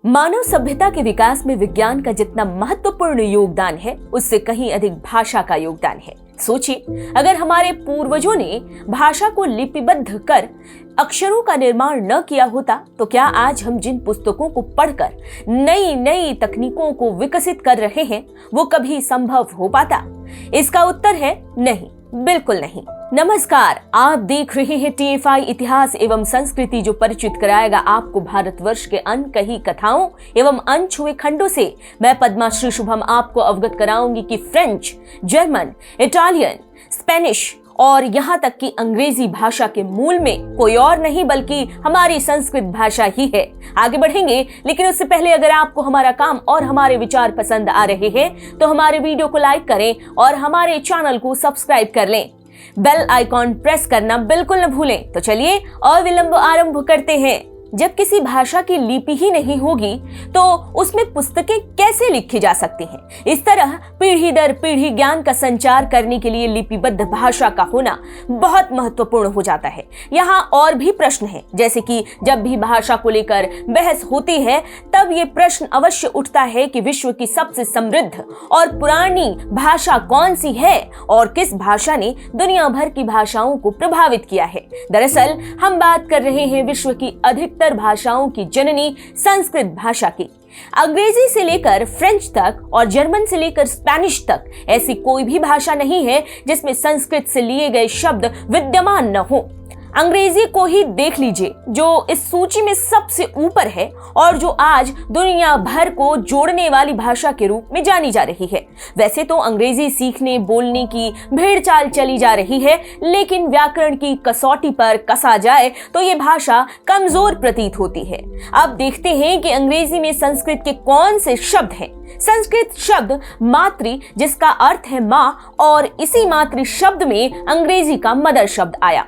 मानव सभ्यता के विकास में विज्ञान का जितना महत्वपूर्ण योगदान है, उससे कहीं अधिक भाषा का योगदान है। सोचिए, अगर हमारे पूर्वजों ने भाषा को लिपिबद्ध कर अक्षरों का निर्माण न किया होता, तो क्या आज हम जिन पुस्तकों को पढ़कर नई नई तकनीकों को विकसित कर रहे हैं, वो कभी संभव हो पाता? इसका उत्तर है नहीं, बिल्कुल नहीं। नमस्कार, आप देख रहे हैं TFI इतिहास एवं संस्कृति, जो परिचित कराएगा आपको भारतवर्ष के अनकही कथाओं एवं अनछुए खंडों से। मैं पद्माश्री शुभम आपको अवगत कराऊंगी कि फ्रेंच, जर्मन, इटालियन, स्पेनिश और यहाँ तक कि अंग्रेजी भाषा के मूल में कोई और नहीं बल्कि हमारी संस्कृत भाषा ही है। आगे बढ़ेंगे, लेकिन उससे पहले अगर आपको हमारा काम और हमारे विचार पसंद आ रहे हैं तो हमारे वीडियो को लाइक करें और हमारे चैनल को सब्सक्राइब कर लें। बेल आइकॉन प्रेस करना बिल्कुल न भूलें। तो चलिए अविलंब आरंभ करते हैं। जब किसी भाषा की लिपि ही नहीं होगी तो उसमें पुस्तकें कैसे लिखी जा सकती हैं? इस तरह पीढ़ी दर पीढ़ी ज्ञान का संचार करने के लिए लिपिबद्ध भाषा का होना बहुत महत्वपूर्ण हो जाता है। यहाँ और भी प्रश्न हैं, जैसे कि जब भी भाषा को लेकर बहस होती है तब ये प्रश्न अवश्य उठता है कि विश्व की सबसे समृद्ध और पुरानी भाषा कौन सी है और किस भाषा ने दुनिया भर की भाषाओं को प्रभावित किया है। दरअसल हम बात कर रहे हैं विश्व की अधिकतर भाषाओं की जननी संस्कृत भाषा की। अंग्रेजी से लेकर फ्रेंच तक और जर्मन से लेकर स्पेनिश तक ऐसी कोई भी भाषा नहीं है जिसमें संस्कृत से लिए गए शब्द विद्यमान न हो। अंग्रेजी को ही देख लीजिए, जो इस सूची में सबसे ऊपर है और जो आज दुनिया भर को जोड़ने वाली भाषा के रूप में जानी जा रही है। वैसे तो अंग्रेजी सीखने बोलने की भेड़ चाल चली जा रही है, लेकिन व्याकरण की कसौटी पर कसा जाए तो ये भाषा कमजोर प्रतीत होती है। अब देखते हैं कि अंग्रेजी में संस्कृत के कौन से शब्द हैं। संस्कृत शब्द मातृ, जिसका अर्थ है माँ, और इसी मातृ शब्द में अंग्रेजी का मदर शब्द आया।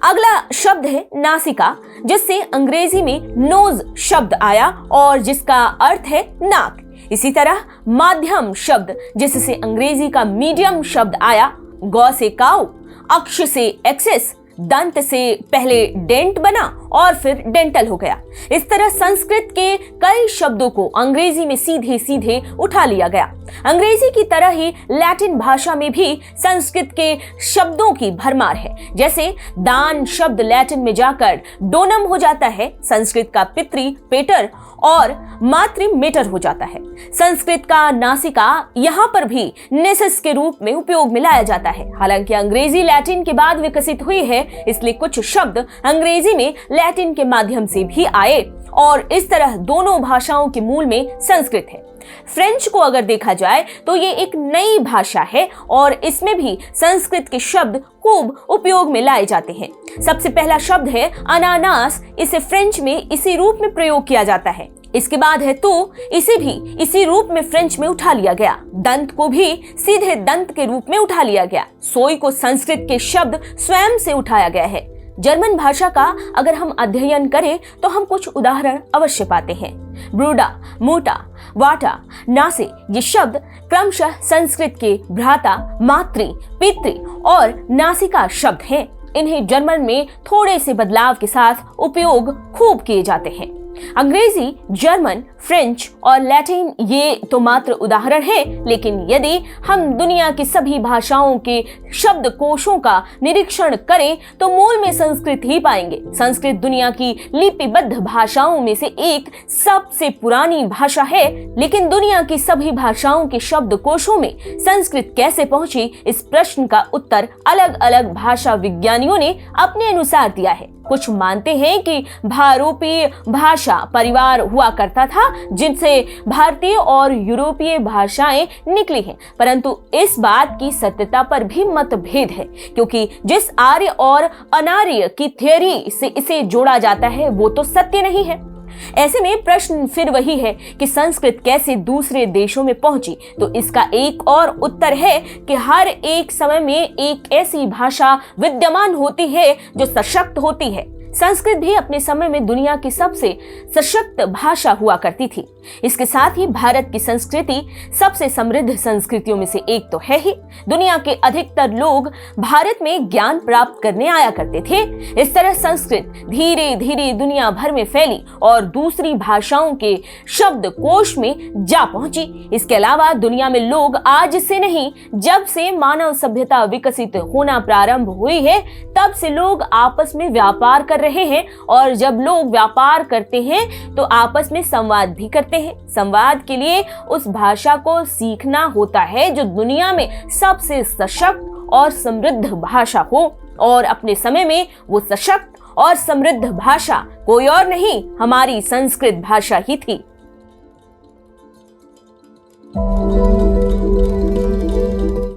अगला शब्द है नासिका, जिससे अंग्रेजी में नोज शब्द आया और जिसका अर्थ है नाक। इसी तरह माध्यम शब्द, जिससे अंग्रेजी का मीडियम शब्द आया। गौ से काऊ, अक्ष से एक्सेस, दंत से पहले डेंट बना और फिर डेंटल हो गया। इस तरह संस्कृत के कई शब्दों को अंग्रेजी में सीधे सीधे उठा लिया गया। अंग्रेजी की तरह ही लैटिन भाषा में भी संस्कृत के शब्दों की भरमार है। जैसे दान शब्द लैटिन में जाकर डोनम हो जाता है, संस्कृत का पितृ पेटर और मातृ मेटर हो जाता है। संस्कृत का नासिका यहाँ पर भी नेसस के रूप में उपयोग में लाया जाता है। हालांकि अंग्रेजी लैटिन के बाद विकसित हुई है, इसलिए कुछ शब्द अंग्रेजी में लैटिन के माध्यम से भी आए और इस तरह दोनों भाषाओं के मूल में संस्कृत है। फ्रेंच को अगर देखा जाए तो ये एक नई भाषा है और इसमें भी संस्कृत के शब्द खूब उपयोग में लाए जाते हैं। सबसे पहला शब्द है अनानास, इसे फ्रेंच में इसी रूप में प्रयोग किया जाता है। इसके बाद है तो, इसे भी इसी रूप में फ्रेंच में उठा लिया गया। दंत को भी सीधे दंत के रूप में उठा लिया गया। सोई को संस्कृत के शब्द स्वयं से उठाया गया है। जर्मन भाषा का अगर हम अध्ययन करें तो हम कुछ उदाहरण अवश्य पाते हैं। ब्रूडा, मोटा, वाटा, नासे, ये शब्द क्रमशः संस्कृत के भ्राता, मातृ, पितृ और नासिका शब्द हैं। इन्हें जर्मन में थोड़े से बदलाव के साथ उपयोग खूब किए जाते हैं। अंग्रेजी, जर्मन, फ्रेंच और लैटिन ये तो मात्र उदाहरण हैं, लेकिन यदि हम दुनिया की सभी भाषाओं के शब्दकोशों का निरीक्षण करें तो मूल में संस्कृत ही पाएंगे। संस्कृत दुनिया की लिपिबद्ध भाषाओं में से एक सबसे पुरानी भाषा है, लेकिन दुनिया की सभी भाषाओं के शब्दकोशों में संस्कृत कैसे पहुंची, इस प्रश्न का उत्तर अलग अलग भाषा विज्ञानियों ने अपने अनुसार दिया है। कुछ मानते हैं कि भारोपीय भाषा परिवार हुआ करता था, जिनसे भारतीय और यूरोपीय भाषाएं निकली हैं, परंतु इस बात की सत्यता पर भी मतभेद है, क्योंकि जिस आर्य और अनार्य की थ्योरी से इसे जोड़ा जाता है वो तो सत्य नहीं है। ऐसे में प्रश्न फिर वही है कि संस्कृत कैसे दूसरे देशों में पहुंची, तो इसका एक और उत्तर है कि हर एक समय में एक ऐसी भाषा विद्यमान होती है जो सशक्त होती है। संस्कृत भी अपने समय में दुनिया की सबसे सशक्त भाषा हुआ करती थी। इसके साथ ही भारत की संस्कृति सबसे समृद्ध संस्कृतियों में से एक तो है ही। दुनिया के अधिकतर लोग भारत में ज्ञान प्राप्त करने आया करते थे। इस तरह संस्कृत धीरे धीरे दुनिया भर में फैली और दूसरी भाषाओं के शब्दकोश में जा पहुंची। इसके अलावा दुनिया में लोग आज से नहीं, जब से मानव सभ्यता विकसित होना प्रारंभ हुई है तब से लोग आपस में व्यापार कर रहे हैं, और जब लोग व्यापार करते हैं तो आपस में संवाद भी करते हैं। संवाद के लिए उस भाषा को सीखना होता है जो दुनिया में सबसे सशक्त और समृद्ध भाषा हो, और अपने समय में वो सशक्त और समृद्ध भाषा कोई और नहीं, हमारी संस्कृत भाषा ही थी।